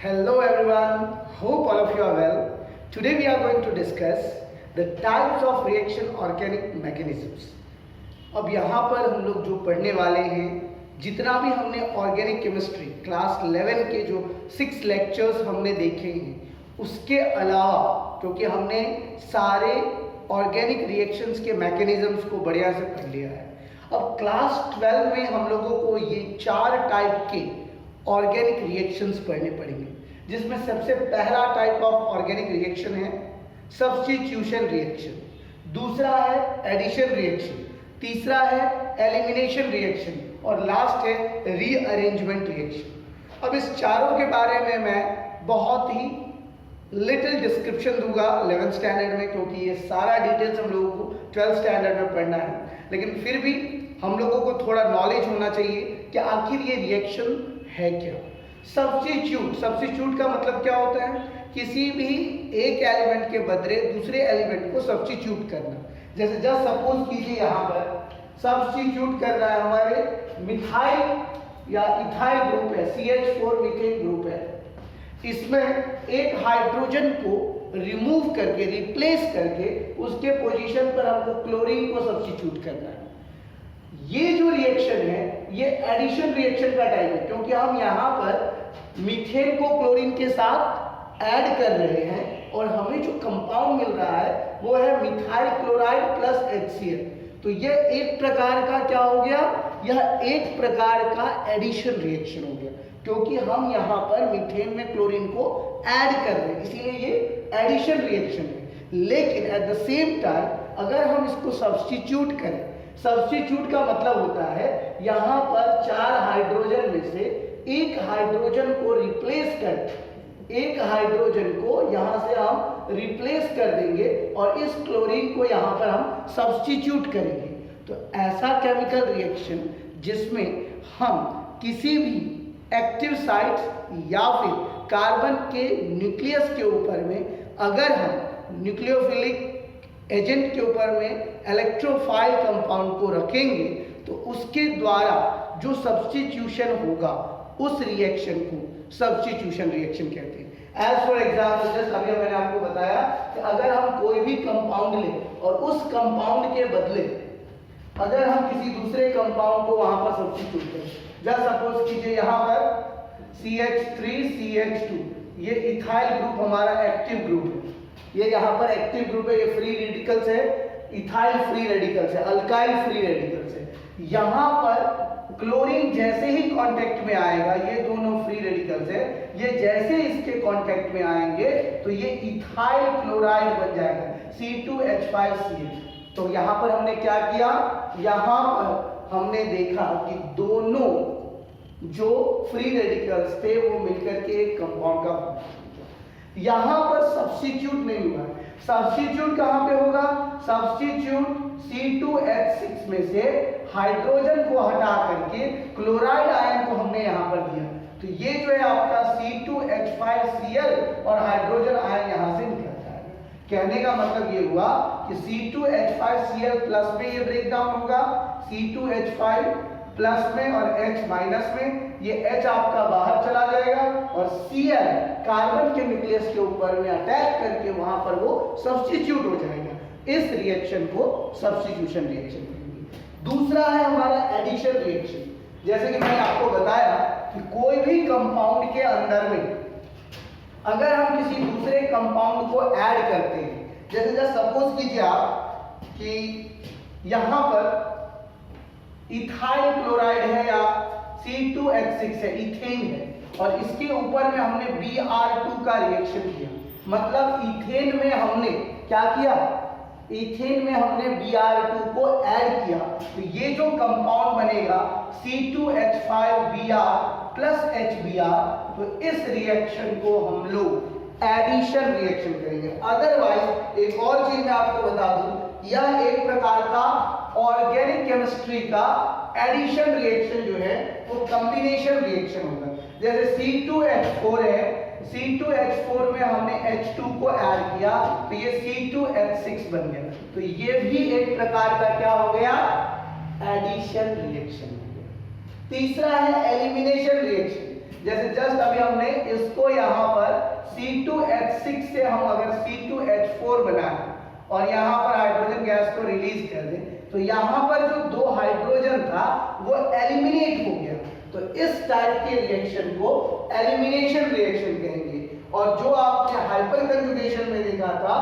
Hello everyone, hope all of you are well. Today we are going to discuss the types of reaction organic mechanisms. अब यहाँ पर हम लोग जो पढ़ने वाले हैं, जितना भी हमने ऑर्गेनिक केमिस्ट्री क्लास 11 के जो 6 लेक्चर्स हमने देखे हैं, उसके अलावा क्योंकि हमने सारे ऑर्गेनिक रिएक्शंस के मैकेनिज्म्स को बढ़िया से पढ़ लिया है, अब क्लास 12 में हम लोगों को ये 4 टाइप के ऑर्गेनिक रिएक्शंस पढ़ने पड़ेंगे, जिसमें सबसे पहला टाइप ऑफ ऑर्गेनिक रिएक्शन है सब्स्टिट्यूशन रिएक्शन, दूसरा है एडिशन रिएक्शन, तीसरा है एलिमिनेशन रिएक्शन और लास्ट है रीअरेंजमेंट रिएक्शन। अब इस चारों के बारे में मैं बहुत ही लिटिल डिस्क्रिप्शन दूंगा 11th स्टैंडर्ड में, क्योंकि ये सारा डिटेल्स हम लोगों को 12th स्टैंडर्ड में पढ़ना है, लेकिन फिर भी हम लोगों को थोड़ा नॉलेज होना चाहिए कि आखिर ये रिएक्शन है क्या। सब्स्टिट्यूट का मतलब क्या होता है? किसी भी एक एलिमेंट के बदले दूसरे एलिमेंट को सब्स्टिट्यूट करना। जैसे जस्ट सपोज कीजिए यहाँ पर सब्स्टिट्यूट कर रहा है हमारे मिथाइल या इथाइल ग्रुप है, CH4 मीथेन ग्रुप है, इसमें एक हाइड्रोजन को रिमूव करके रिप्लेस करके उसके पोजीशन पर हमको क्लोरीन को सब्स्टिट्यूट करना है। ये जो रिएक्शन है ये एडिशन रिएक्शन का टाइप है, क्योंकि हम यहाँ पर मीथेन को क्लोरीन के साथ ऐड कर रहे हैं और हमें जो कंपाउंड मिल रहा है वो है मिथाइल क्लोराइड प्लस HCl। तो ये एक प्रकार का क्या हो गया? यह एक प्रकार का एडिशन रिएक्शन हो गया, क्योंकि हम यहाँ पर मीथेन में क्लोरीन को ऐड कर रहे हैं, इसीलिए ये एडिशन रिएक्शन है। लेकिन एट द सेम टाइम अगर हम इसको सब्स्टिट्यूट करें, सब्स्टिट्यूट का मतलब होता है यहाँ पर 4 हाइड्रोजन में से एक हाइड्रोजन को रिप्लेस कर, एक हाइड्रोजन को यहाँ से हम रिप्लेस कर देंगे और इस क्लोरीन को यहाँ पर हम सब्स्टिट्यूट करेंगे। तो ऐसा केमिकल रिएक्शन जिसमें हम किसी भी एक्टिव साइट या फिर कार्बन के न्यूक्लियस के ऊपर में अगर हम न्यूक्लियोफिलिक एजेंट के ऊपर में इलेक्ट्रोफाइल कंपाउंड को रखेंगे तो उसके द्वारा जो सब्स्टिट्यूशन होगा उस रिएक्शन को सब्स्टिट्यूशन रिएक्शन कहते हैं। एज फॉर एग्जाम्पल, जस्ट अभी मैंने आपको बताया कि अगर हम कोई भी कंपाउंड लें और उस कंपाउंड के बदले अगर हम किसी दूसरे कंपाउंड को वहां पर सब्स्टिट्यूट करें, जस्ट सपोज कीजिए यहाँ पर CH3CH2, ये इथाइल ग्रुप हमारा एक्टिव ग्रुप है, ये यहाँ पर एक्टिव ग्रुप है, ये फ्री रेडिकल्स है, इथाइल फ्री रेडिकल्स है, अल्काइल फ्री रेडिकल्स है। यहाँ पर क्लोरीन जैसे ही कांटेक्ट में आएगा, ये दोनों फ्री रेडिकल्स है, ये जैसे इसके कांटेक्ट में आएंगे तो ये इथाइल क्लोराइड बन जाएगा C2H5CH। तो यहाँ पर हमने क्या किया? यहाँ पर हमने देखा कि दोनों जो फ्री रेडिकल्स थे वो मिलकर के एक कंपाउंड का, यहां पर सब्स्टिट्यूट नहीं हुआ। सब्स्टिट्यूट कहां पे होगा? सब्स्टिट्यूट C2H6 में से हाइड्रोजन को हटा करके क्लोराइड आयन को हमने यहां पर दिया, तो ये जो है आपका C2H5Cl और हाइड्रोजन आयन यहां से निकल जाएगा। कहने का मतलब ये हुआ कि C2H5Cl प्लस में ये ब्रेक डाउन होगा, C2H5 प्लस में और H माइनस में, ये H आपका बाहर चला जाएगा और Cl कार्बन के न्यूक्लियस के ऊपर में अटैक करके वहां पर वो सब्स्टिट्यूट हो जाएगा। इस रिएक्शन को सब्स्टिट्यूशन रिएक्शन कहेंगे। दूसरा है हमारा एडिशन रिएक्शन। जैसे कि मैंने आपको बताया कि कोई भी कंपाउंड के अंदर में अगर हम किसी दूसरे कंपाउंड को ऐड करते हैं, जैसे सपोज कीजिए आप कि यहां पर इथाइल क्लोराइड है या C2H6 है, इथेन है, और इसके ऊपर में हमने Br2 का रिएक्शन किया, मतलब इथेन में हमने क्या किया? इथेन में हमने Br2 को ऐड किया, तो ये जो कंपाउंड बनेगा C2H5Br प्लस HBr, तो इस रिएक्शन को हम लोग एडिशन रिएक्शन करेंगे। अदरवाइज एक और चीज मैं आपको बता दूं, यह एक प्रकार का ऑर्गेनिक केमिस्ट्री का एडिशन रिएक्शन जो है वो कॉम्बिनेशन रिएक्शन होगा। जैसे C2H4 है, C2H4 में हमने H2 को ऐड किया तो ये C2H6 बन गया, तो ये भी एक प्रकार का क्या हो गया? एडिशन रिएक्शन हो गया। तीसरा है एलिमिनेशन रिएक्शन। जैसे जस्ट अभी हमने इसको यहाँ पर C2H6 से हम अगर C2H4 बनाएं और यहाँ पर हाइड्रोजन गैस को रिलीज कर दें, तो यहाँ पर जो 2 हाइड्रोजन था वो एलिमिनेट हो गया। तो इस टाइप के रिएक्शन को एलिमिनेशन रिएक्शन कहेंगे। और जो आपने हाइपर कंजुगेशन में देखा था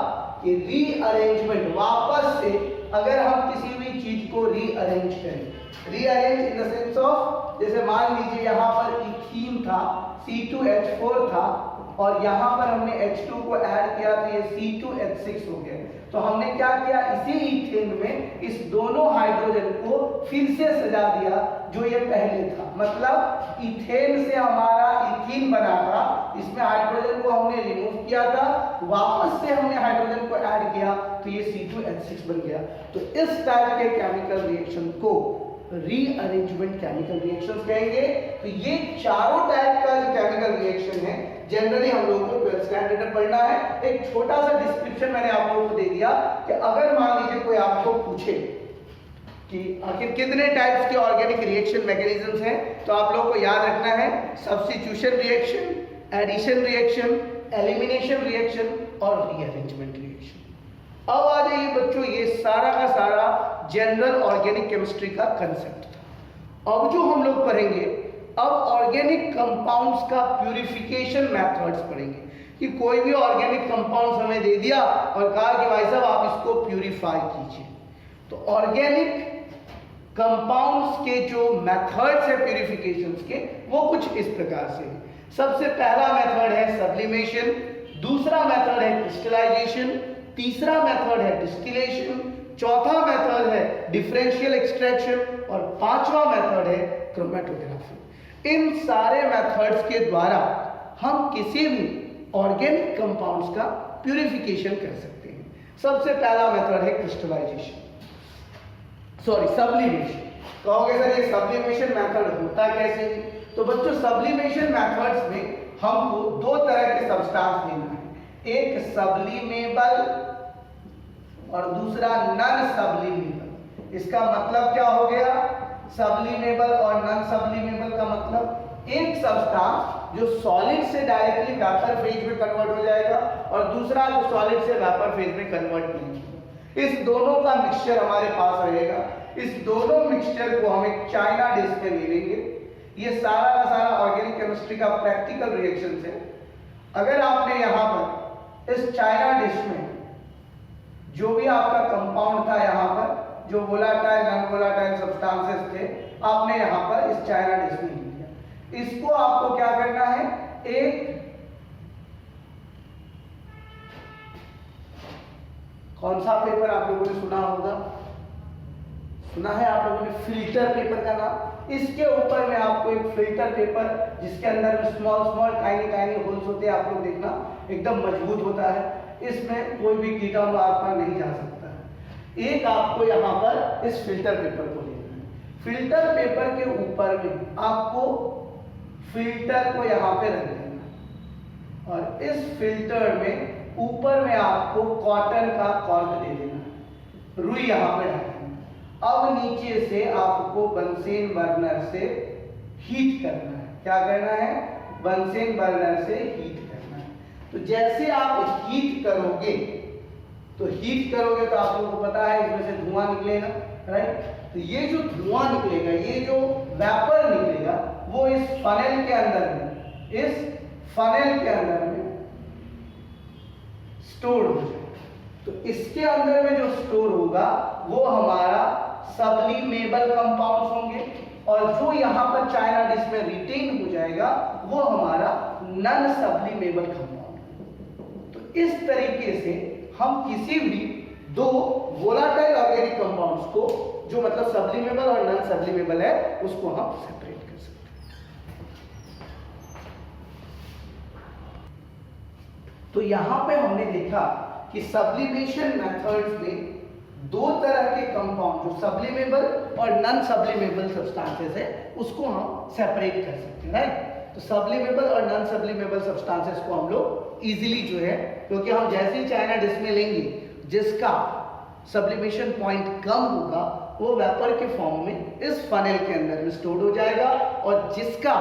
कि रीअरेंजमेंट, वापस से अगर हम किसी भी चीज को रीअरेंज करें, rearrange in the sense of, जैसे मान लीजिए यहाँ पर इथीन था, C2H4 था और यहाँ पर हमने H2 को ऐड किया तो ये C2H6 हो गया। तो हमने क्या किया, इसी इथेन में इस दोनों हाइड्रोजन को फिर से सजा दिया जो ये पहले था। मतलब इथेन से हमारा इथीन बना था, इसमें हाइड्रोजन को हमने रिमूव किया था, वापस से हमने हाइड्रोजन को ऐड किया तो ये C2H6 बन गया। तो इस टाइप के केमिकल रिएक्शन को रीअरेंजमेंट केमिकल रिएक्शंस कहेंगे। तो ये चारों टाइप का जो केमिकल रिएक्शन है जनरली हम लोगों को 12th स्टैंडर्ड में पढ़ना है। एक छोटा सा डिस्क्रिप्शन मैंने आप लोगों को दे दिया कि अगर मान लीजिए कोई आपको पूछे कि आखिर कितने टाइप्स के ऑर्गेनिक रिएक्शन मैकेनिज्म्स हैं, तो आप लोगों को याद रखना है substitution reaction, addition reaction, elimination reaction और रीअरेंजमेंट रिएक्शन। अब आ जाइए बच्चों, ये सारा का सारा जनरल ऑर्गेनिक केमिस्ट्री का कंसेप्ट था। अब जो हम लोग पढ़ेंगे, अब ऑर्गेनिक कंपाउंड्स का प्यूरिफिकेशन मेथड्स पढ़ेंगे कि कोई भी ऑर्गेनिक कंपाउंड्स हमें दे दिया और कहा कि भाई साहब आप इसको प्यूरिफाई कीजिए। तो ऑर्गेनिक कंपाउंड्स के जो मेथड्स है प्यूरिफिकेशन के, वो कुछ इस प्रकार से है। सबसे पहला मेथड है सब्लिमेशन, दूसरा मेथड है क्रिस्टलाइजेशन, तीसरा मेथड है डिस्टिलेशन, चौथा मेथड है डिफरेंशियल एक्सट्रैक्शन और पांचवा मेथड है क्रोमेटोग्राफी। इन सारे मेथड्स के द्वारा हम किसी भी ऑर्गेनिक कंपाउंड्स का प्यूरिफिकेशन कर सकते हैं। सबसे पहला मेथड है क्रिस्टलाइजेशन, सब्लिमेशन। कहोगे सर ये सब्लिमेशन मेथड होता कैसे है? तो बच्चों सब्लिमेशन मेथड्स में हमको 2 तरह के सब्सटेंस लेना है, एक सब्लिमेबल और दूसरा नॉन सब्लिमेबल। इसका मतलब क्या हो गया? सब्लिमेबल और नॉन सब्लिमेबल का मतलब एक सब्सटेंस जो सॉलिड से डायरेक्टली वेपर फेज में कन्वर्ट हो जाएगा और दूसरा जो सॉलिड से वेपर फेज में कन्वर्ट नहीं होगा। इस दोनों का मिक्सचर हमारे पास रहेगा। इस दोनों मिक्सचर को हम एक चाइना डिश में ले लेंगे। ये सारा का सारा ऑर्गेनिक केमिस्ट्री का प्रैक्टिकल रिएक्शन है। अगर आपने यहाँ पर इस चाइना डिश में जो भी आपका कंपाउंड था, यहाँ पर जो वोलाटाइल नॉन वोलाटाइल सब्सटेंसेस थे, आपने यहाँ पर इस चाइना डिश में लिया। इसको आपको क्या करना है, एक कौन सा पेपर आप लोगों ने सुना होगा, सुना है आप लोगों ने फिल्टर पेपर का नाम। इसके ऊपर में आपको एक फिल्टर पेपर जिसके अंदर स्मॉल स्मॉल टाइनी होल्स होते हैं, आप लोग देखना एकदम मजबूत होता है, इसमें कोई भी कीटाणु आसपास नहीं जा सकता है। एक आपको यहाँ पर इस फिल्टर पेपर को लेना है। फिल्टर पेपर के ऊपर में आपको फिल्टर को यहाँ पे रख देना और इस फिल्टर में ऊपर में आपको कॉटन का कॉर्क दे देना, रुई यहाँ पे डाल देना। अब नीचे से आपको बंसेन बर्नर से हीट करना है। क्या करना है? बंसेन बर्नर से हीट करना है। तो जैसे आप हीट करोगे तो आप लोगों को पता है इसमें से धुआं निकलेगा, राइट? तो ये जो धुआं निकलेगा, ये जो वेपर निकलेगा, वो इस फनेल के अंदर में स्टोर हो जाएगा। तो इसके अंदर में जो स्टोर होगा वो हमारा सब्लिमेबल कंपाउंड्स होंगे और जो यहाँ पर चाइना डिश में रिटेन हो जाएगा वो हमारा नॉन सब्लिमेबल कंपाउंड। तो इस तरीके से हम किसी भी 2 वोलाटाइल ऑर्गेनिक कंपाउंड्स को, जो मतलब सब्लिमेबल और नॉन सब्लिमेबल है, उसको हम सेपरेट कर सकते हैं। तो यहां पे हमने देखा कि सब्लिमेशन मेथड्स में 2 तरह के कंपाउंड, जो सब्लिमेबल और नॉन सब्लिमेबल सब्सटेंसेस है, उसको हम सेपरेट कर सकते हैं, राइट? तो सब्लिमेबल और नॉन सब्लिमेबल सब्सटेंसेस को हम लोग इजीली जो है, क्योंकि हम जैसे ही चाइना डिश में लेंगे जिसका सब्लिमेशन पॉइंट कम होगा वो वेपर के फॉर्म में इस फनेल के अंदर में स्टोर हो जाएगा और जिसका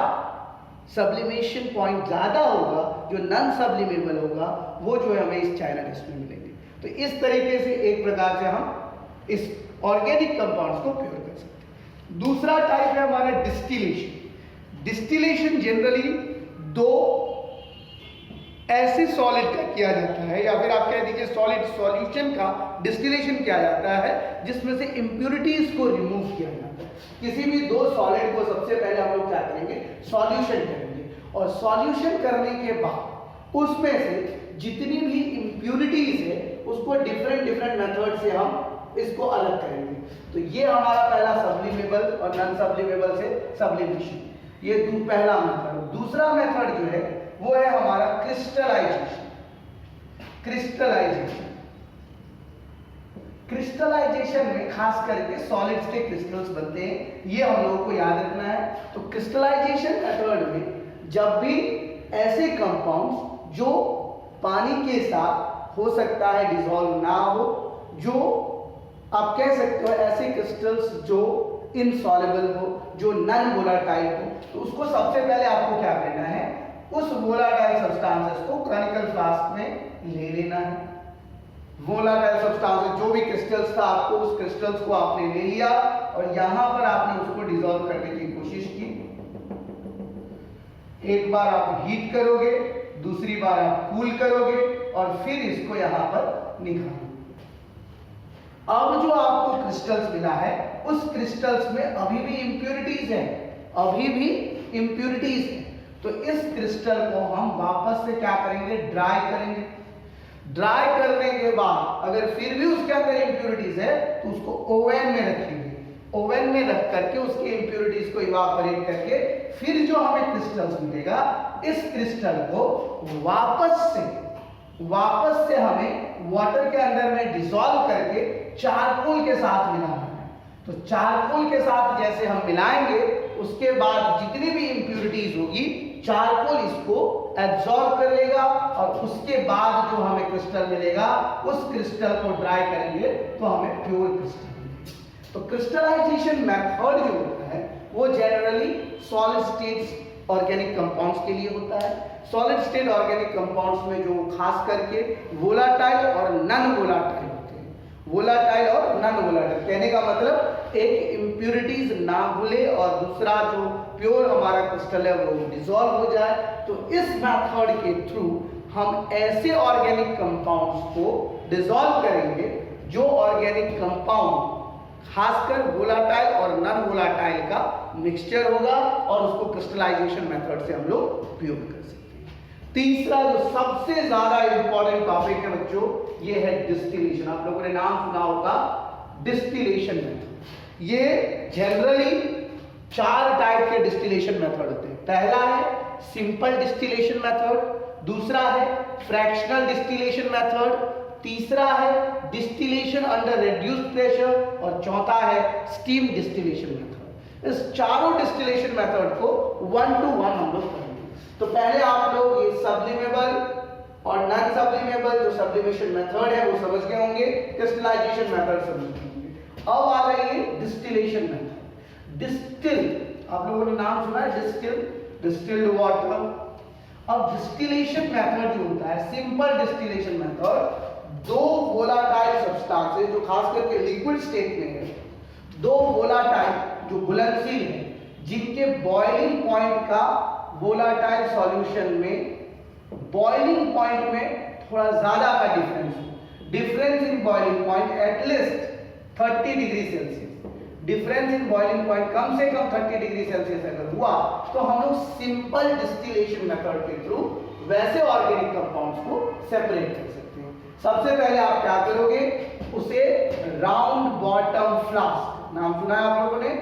सब्लिमेशन पॉइंट ज़्यादा होगा, जो नॉन सब्लिमेबल होगा वो जो है हमें इस चाइना डस्ट में मिलेंगे। तो इस तरीके से एक प्रकार से हम इस ऑर्गेनिक कंपाउंड्स को प्योर कर सकते हैं। दूसरा टाइप है हमारा डिस्टिलेशन। डिस्टिलेशन जनरली दो ऐसे सॉलिड का किया जाता है, या फिर आप कह दीजिए सॉलिड सॉल्यूशन का डिस्टिलेशन किया जाता है, जिसमें से इंप्योरिटीज को रिमूव किया जाता है। किसी भी दो सॉलिड को सबसे पहले हम लोग क्या करेंगे, सॉल्यूशन करेंगे, और सॉल्यूशन करने के बाद उसमें से जितनी भी इंप्योरिटीज है उसको डिफरेंट मेथड से हम इसको अलग करेंगे। तो ये हमारा पहला सब्लिमेबल और नॉन सब्लिमेबल से सब्लिमेशन, ये पहला मेथड। दूसरा मेथड जो है वो है हमारा क्रिस्टलाइजेशन। क्रिस्टलाइजेशन में खास करके सॉलिड्स के क्रिस्टल्स बनते हैं, ये हम लोगों को याद रखना है। तो क्रिस्टलाइजेशन मेथड में जब भी ऐसे कंपाउंड्स जो पानी के साथ हो सकता है डिसॉल्व ना हो, जो आप कह सकते हो ऐसे क्रिस्टल्स जो इनसॉल्युबल हो, जो नॉन वोलेटाइल हो, तो उसको सबसे पहले आपको क्या करना है, उस वोलेटाइल सब्सटेंसेस को कॉनिकल फ्लास्क में ले लेना है। वोलेटाइल सब्सटेंसेस जो भी क्रिस्टल्स था, आपको उस क्रिस्टल्स को आपने ले लिया और यहां पर आपने उसको डिसॉल्व करने की कोशिश की। एक बार आप हीट करोगे, दूसरी बार आप कूल करोगे और फिर इसको यहां पर निकालोगे। अब जो आपको क्रिस्टल्स मिला है उस क्रिस्टल्स में अभी भी इंप्योरिटीज है, तो इस क्रिस्टल को हम वापस से क्या करेंगे, ड्राई करेंगे। ड्राई करने के बाद अगर फिर भी उसके अंदर इंप्योरिटीज है तो उसको ओवन में रखेंगे। ओवन में रख करके उसकी इंप्योरिटीज को इवापोरेट करके फिर जो हमें क्रिस्टल्स मिलेगा, इस क्रिस्टल को वापस से हमें वाटर के अंदर में डिसॉल्व करके चारकोल के साथ मिलाना है। तो चारकोल के साथ जैसे हम मिलाएंगे, उसके बाद जितनी भी इंप्योरिटीज होगी चारकोल इसको एब्जॉर्ब कर लेगा और उसके बाद जो हमें क्रिस्टल मिलेगा उस क्रिस्टल को ड्राई करेंगे तो हमें प्योर क्रिस्टल मिलेगा। तो क्रिस्टलाइजेशन मेथड जो होता है वो generally solid state organic compounds के लिए होता है। सॉलिड स्टेट ऑर्गेनिक कंपाउंड्स में जो खास करके वोलेटाइल और नॉन वोलेटाइल होते हैं। वोलेटाइल और नॉन वोलेटाइल कहने का मतलब एक इंप्योरिटीज ना भूले और दूसरा जो प्योर हमारा क्रिस्टल है वो डिसॉल्व हो जाए। तो इस मेथड के थ्रू हम ऐसे ऑर्गेनिक कंपाउंड्स को डिसॉल्व करेंगे जो ऑर्गेनिक कंपाउंड खासकर वोलेटाइल और नॉन वोलेटाइल का मिक्सचर होगा और उसको क्रिस्टलाइजेशन मेथड से हम लोग उपयोग कर सकते हैं। तीसरा जो सबसे ज्यादा इंपॉर्टेंट टॉपिक है बच्चों, ये है डिस्टिलेशन। आप लोगों ने नाम सुना होगा डिस्टिलेशन मेथड। ये जनरली 4 टाइप के डिस्टिलेशन मेथड होते हैं। पहला है सिंपल डिस्टिलेशन मेथड, दूसरा है फ्रैक्शनल डिस्टिलेशन मेथड, तीसरा है डिस्टिलेशन अंडर रिड्यूस्ड प्रेशर और चौथा है स्टीम डिस्टिलेशन मेथड। इस चारों डिस्टिलेशन मेथड को 1 to 1 हम लोग पढ़ेंगे। तो पहले आप लोग ये सब्लिमेबल और नॉन सब्लिमेबल जो सब्लिमेशन मेथड है वो समझ गए होंगे, क्रिस्टलाइजेशन मेथड समझ गए होंगे। अब आ रही है डिस्टिलेशन मेथड। डिस्टिल, आप लोगों ने नाम सुना है डिस्टिल्ड वाटर। अब डिस्टिलेशन मेथड जो होता है, simple distillation method, 2 volatile substances जो खास करके लिक्विड स्टेट में है, 2 वोलेटाइल जो घुलनशील है, जिनके बॉइलिंग पॉइंट का वोलेटाइल सॉल्यूशन में बॉइलिंग पॉइंट में थोड़ा ज्यादा का difference in boiling point at least 30 degree Celsius. Difference in boiling point कम से कम 30 डिग्री सेल्सियस अगर हुआ तो हम लोग सिंपल डिस्टिलेशन मेथड के थ्रू वैसे ऑर्गेनिक कंपाउंड्स को सेपरेट कर सकते हैं। सबसे पहले आप क्या करोगे, उसे राउंड बॉटम फ्लास्क, नाम सुना है आप लोगों ने,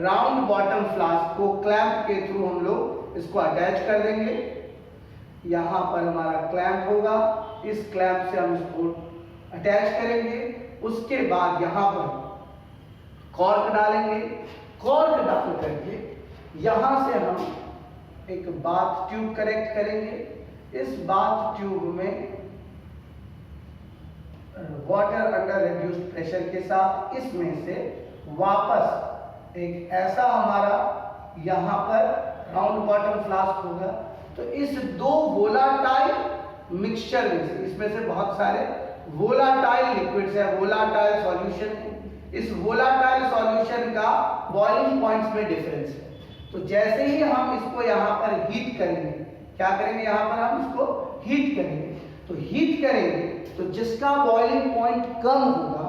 राउंड बॉटम फ्लास्क को क्लैंप के थ्रू हम लोग इसको अटैच कर देंगे। यहां पर हमारा क्लैंप होगा, इस क्लैंप से हम इसको अटैच करेंगे। उसके बाद यहां पर कॉर्क डालेंगे। कॉर्क डाल करके यहां से हम एक बाथ ट्यूब कनेक्ट करेंगे। इस बाथ ट्यूब में वाटर अंडर रिड्यूस्ड प्रेशर के साथ इसमें से वापस एक ऐसा हमारा यहां पर राउंड बॉटम फ्लास्क होगा। तो इस दो वोलाटाइल मिक्सचर में से, इसमें से बहुत सारे वोलाटाइल लिक्विड्स है, वोलाटाइल सॉल्यूशन है, इस वोलाटाइल सॉल्यूशन का बॉइलिंग पॉइंट्स में डिफरेंस है। तो जैसे ही हम इसको यहाँ पर हीट करेंगे, क्या करेंगे, यहाँ पर हम इसको हीट करेंगे, तो हीट करेंगे तो जिसका बॉइलिंग पॉइंट कम होगा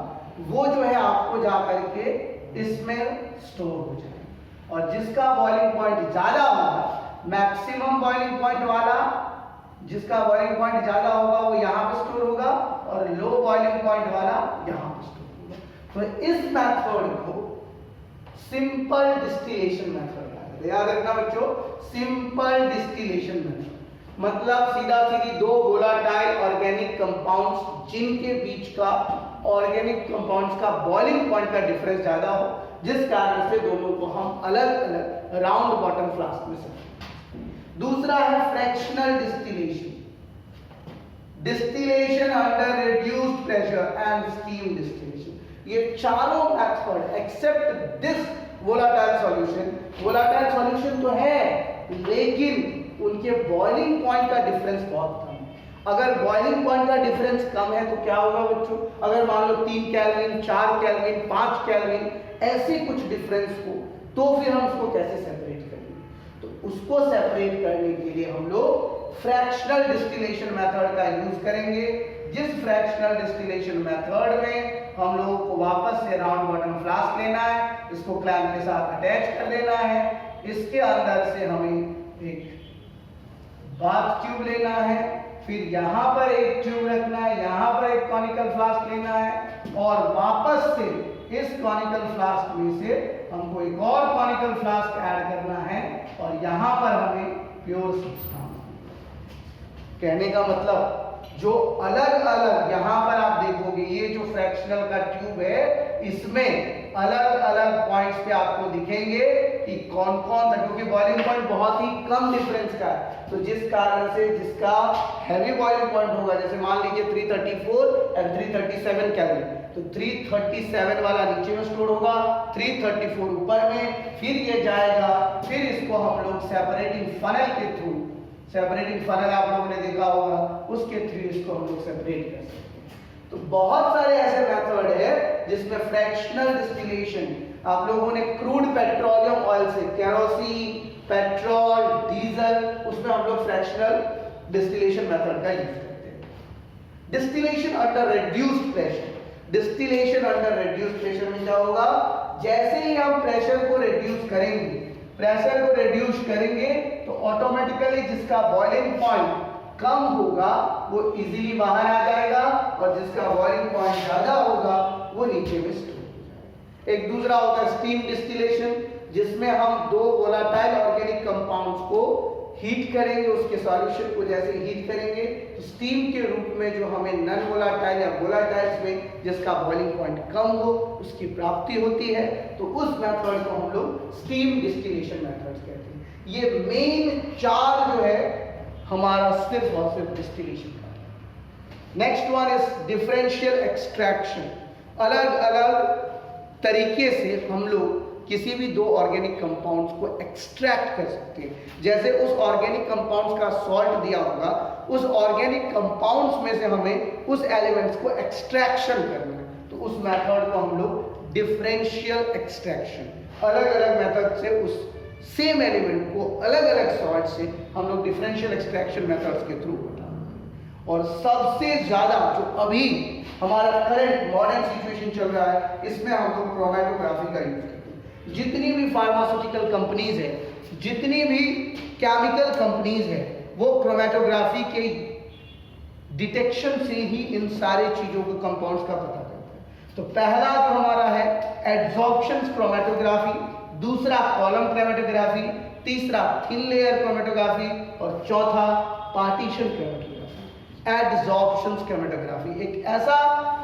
वो जो है आपको जा करके इसमें स्टोर हो जाएगा, और जिसका बॉइलिंग पॉइंट ज्यादा होगा, मैक्सिमम बॉइलिंग पॉइंट वाला, जिसका बॉइलिंग पॉइंट ज्यादा होगा वो यहाँ पे स्टोर होगा, और लो बॉइलिंग पॉइंट वाला यहाँ पे स्टोर होगा। तो इस मेथड को सिंपल डिस्टिलेशन मेथड याद रखना बच्चों, सिंपल डिस्टिलेशन मेथड मतलब सीधा सीधी दो वोलाटाइल ऑर्गेनिक कंपाउंड्स जिनके बीच का ऑर्गेनिक कंपाउंड्स का बॉइलिंग पॉइंट का डिफरेंस ज्यादा हो, जिस कारण से दोनों को हम अलग अलग राउंड बॉटम फ्लास्क में सकते। दूसरा है fractional distillation, distillation under reduced pressure and steam distillation. ये चारों method except this volatile solution, volatile solution तो है लेकिन उनके बॉइलिंग पॉइंट का डिफरेंस बहुत कम है। अगर बॉइलिंग पॉइंट का डिफरेंस कम है तो क्या होगा बच्चों, अगर मान लो 3 केल्विन, 4 केल्विन, 5 केल्विन ऐसे कुछ डिफरेंस हो तो फिर हम उसको कैसे सेपरेट करेंगे? तो उसको सेपरेट करने के लिए हम लोग फ्रैक्शनल डिस्टिलेशन मेथड का यूज करेंगे, जिस फ्रैक्शनल डिस्टिलेशन मेथड में हम लोगों को वापस से राउंड बॉटम फ्लास्क लेना है, इसको क्लैंप के साथ अटैच कर लेना है, इसके अंदर से हमें एक बाथ ट्यूब लेना है, फिर यहाँ पर एक ट्यूब रखना है, यहाँ पर एक कॉनिकल फ्लास्क लेना है, और वापस से इस कॉनिकल फ्लास्क में से हमको एक और कॉनिकल फ्लास्क ऐड करना है, और यहाँ पर हमें प्योर सब्सटेंस। कहने का मतलब जो अलग अलग यहाँ पर आप देखोगे ये जो फ्रैक्शनल का ट्यूब है इसमें अलग अलग पॉइंट्स पे आपको दिखेंगे कि कौन कौन सा, क्योंकि बॉइलिंग पॉइंट बहुत ही कम डिफरेंस का है, तो जिस कारण से जिसका हैवी बॉइलिंग पॉइंट होगा, जैसे मान लीजिए 334 एंड 337 केल्विन, तो 337 वाला नीचे में स्टोर होगा, 334 ऊपर में, फिर ये जाएगा, फिर इसको हम लोग सेपरेटिंग फनल के थ्रू, सेपरेटिंग फनल आप लोगों ने देखा होगा, उसके थ्रू इसको हम लोग सेपरेट कर सकते हैं। तो बहुत सारे ऐसे मेथड है जिसमें फ्रैक्शनल डिस्टिलेशन, आप लोगों ने क्रूड पेट्रोलियम ऑयल से, केरोसिन, पेट्रोल, डीजल, उसमें हम लोग फ्रैक्शनल डिस्टिलेशन मेथड का यूज करते हैं। Distillation under reduced pressure, distillation under reduced pressure में क्या होगा, जैसे ही हम प्रेशर को रिड्यूस करेंगे, प्रेशर को रिड्यूस करेंगे तो ऑटोमेटिकली जिसका बॉइलिंग पॉइंट कम होगा वो इजीली बाहर आ जाएगा, और जिसका बॉइलिंग पॉइंट ज्यादा होगा वो नीचे में स्टोर हो जाएगा। एक दूसरा होता है स्टीम डिस्टिलेशन, जिसमें हम दो वोलाटाइल ऑर्गेनिक कंपाउंड्स को हीट करेंगे, उसके सॉल्यूशन को जैसे हीट करेंगे तो स्टीम के रूप में जो हमें नॉन वोलाटाइल या वोलाटाइल्स में जिसका बॉइलिंग पॉइंट कम हो उसकी प्राप्ति होती है, तो उस मेथड को हम लोग स्टीम डिस्टिलेशन मेथड कहते हैं। ये मेन चार जो है हमारा सिर्फ और सिर्फ डिस्टिलेशन का। Next one is differential extraction, अलग अलग तरीके से हम लोग किसी भी दो ऑर्गेनिक कंपाउंड्स को एक्सट्रैक्ट कर सकते हैं। जैसे उस ऑर्गेनिक कंपाउंड्स का सॉल्ट दिया होगा, उस ऑर्गेनिक कंपाउंड्स में से हमें उस एलिमेंट्स को एक्सट्रैक्शन करना है, तो उस मेथड को हम लोग डिफरेंशियल एक्सट्रैक्शन, अलग अलग मेथड से उस सेम एलिमेंट को अलग अलग सॉल्ट से हम लोग डिफरेंशियल एक्सट्रैक्शन मेथड्स के थ्रू बताएंगे। और सबसे ज्यादा जो अभी हमारा करंट मॉडर्न सिचुएशन चल रहा है, इसमें हम लोग क्रोमैटोग्राफी का यूज करते हैं। जितनी भी फार्मास्यूटिकल कंपनीज है, जितनी भी केमिकल कंपनीज है, वो क्रोमैटोग्राफी के डिटेक्शन से ही इन सारे चीजों को, कंपाउंड्स का पता करता है। तो पहला जो हमारा है एडसॉर्प्शन क्रोमैटोग्राफी, दूसरा कॉलम क्रोमैटोग्राफी, तीसरा थिन लेयर क्रोमैटोग्राफी, और चौथा पार्टीशन क्रोमैटोग्राफी। एडसॉर्प्शन क्रोमैटोग्राफी एक ऐसा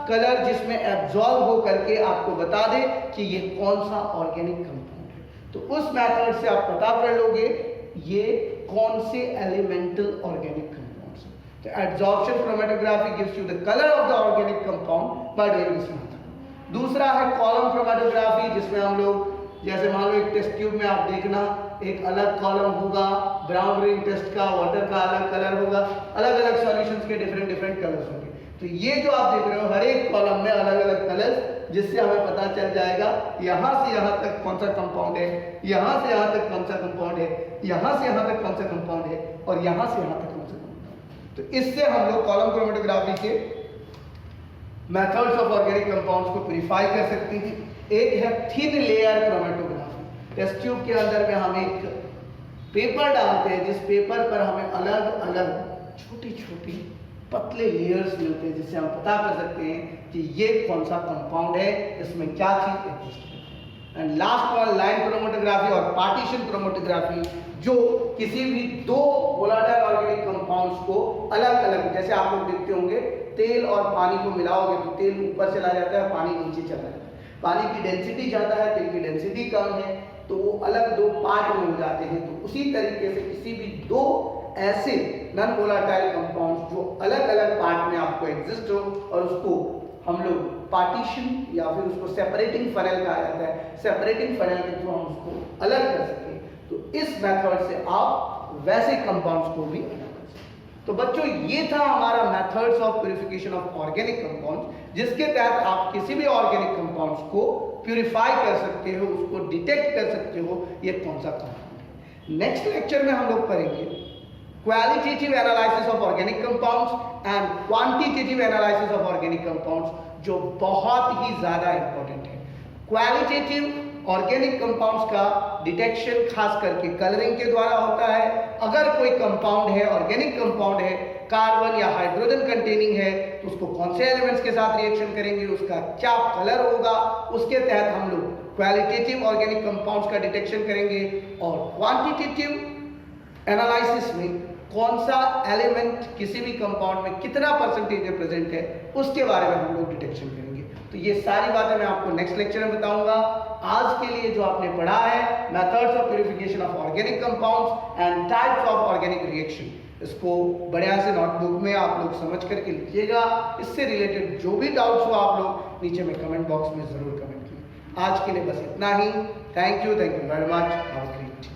कलर जिसमें एब्जॉर्ब हो करके आपको बता दे कि ये कौन सा ऑर्गेनिक कंपाउंड है, तो उस मेथड से आप पता कर लोगे ये कौन से एलिमेंटल ऑर्गेनिक कंपाउंड्स हैं। तो adsorption chromatography gives you the colour of the organic compound by doing this method. दूसरा है कॉलम क्रोमैटोग्राफी, जिसमें हम लोग जैसे मान लो एक टेस्ट ट्यूब में आप देखना एक अलग कॉलम होगा, ब्राउन रिंग टेस्ट का, वाटर का अलग कलर होगा, अलग अलग सॉल्यूशंस के डिफरेंट डिफरेंट कलर्स होंगे। तो ये जो आप देख रहे हो हर एक कॉलम में अलग अलग कलर्स, जिससे हमें पता चल जाएगा यहाँ से यहाँ तक कौन सा कंपाउंड है, यहाँ से यहाँ तक कौन सा कंपाउंड है, यहाँ से यहाँ तक कौन सा कंपाउंड है और यहाँ से यहाँ तक कौन सा कंपाउंड। तो इससे हम लोग कॉलम क्रोमेटोग्राफी से मेथड्स ऑफ ऑर्गेनिक कंपाउंड्स को प्यूरिफाई कर सकते हैं। एक है thin layer chromatography. Test tube के अंदर में हम एक पेपर डालते हैं, जिस पेपर पर हमें अलग अलग छोटी छोटी पतले लेयर्स मिलते हैं, जिससे हम पता कर सकते हैं कि ये कौन सा कंपाउंड है, इसमें क्या चीज एग्जिस्ट करती है। And last one line chromatography और पार्टीशन क्रोमेटोग्राफी, जो किसी भी दो वोलेटाइल ऑर्गेनिक कंपाउंड्स को अलग अलग, जैसे आप लोग देखते होंगे तेल और पानी को मिलाओगे तो तेल ऊपर चला जाता है, पानी नीचे चला जाता है, पानी की डेंसिटी ज्यादा है, तेल की डेंसिटी कम है, तो वो अलग दो पार्ट में हो जाते हैं। तो उसी तरीके से किसी भी दो ऐसे नॉन वोलेटाइल कंपाउंड्स जो अलग अलग पार्ट में आपको एग्जिस्ट हो और उसको हम लोग पार्टीशन या फिर उसको सेपरेटिंग फनेल कहा जाता है, सेपरेटिंग फनेल के थ्रू हम उसको अलग कर सकें, तो इस मेथड से आप वैसे कंपाउंड्स को भी अलग कर सकते। तो बच्चों ये था हमारा methods of purification of organic compounds, जिसके तहत आप किसी भी ऑर्गेनिक कंपाउंड्स को प्यूरिफाई कर सकते हो, उसको डिटेक्ट कर सकते हो ये कौन सा कंपाउंड है। नेक्स्ट लेक्चर में हम लोग करेंगे qualitative analysis of organic compounds and quantitative analysis of organic compounds, जो बहुत ही ज्यादा इंपॉर्टेंट है। क्वालिटेटिव ऑर्गेनिक कंपाउंड्स का डिटेक्शन खास करके कलरिंग के द्वारा होता है। अगर कोई कंपाउंड है, ऑर्गेनिक कंपाउंड है, कार्बन या हाइड्रोजन कंटेनिंग है, तो उसको कौन से एलिमेंट्स के साथ रिएक्शन करेंगे, उसका क्या कलर होगा, उसके तहत हम लोग क्वालिटेटिव ऑर्गेनिक कंपाउंड्स का डिटेक्शन करेंगे। और क्वांटिटेटिव एनालिसिस में कौन सा एलिमेंट किसी भी कंपाउंड में कितना परसेंटेज में प्रेजेंट है, उसके बारे में हम लोग डिटेक्शन करेंगे। तो ये सारी बातें मैं आपको नेक्स्ट लेक्चर में बताऊंगा। आज के लिए जो आपने पढ़ा है methods of purification of organic compounds and types of organic reaction, इसको बढ़िया से नोटबुक में आप लोग समझ करके लिखिएगा। इससे रिलेटेड जो भी डाउट्स हो आप लोग नीचे में कमेंट बॉक्स में जरूर कमेंट कीजिए। आज के लिए बस इतना ही। Thank you very much. Have a great day.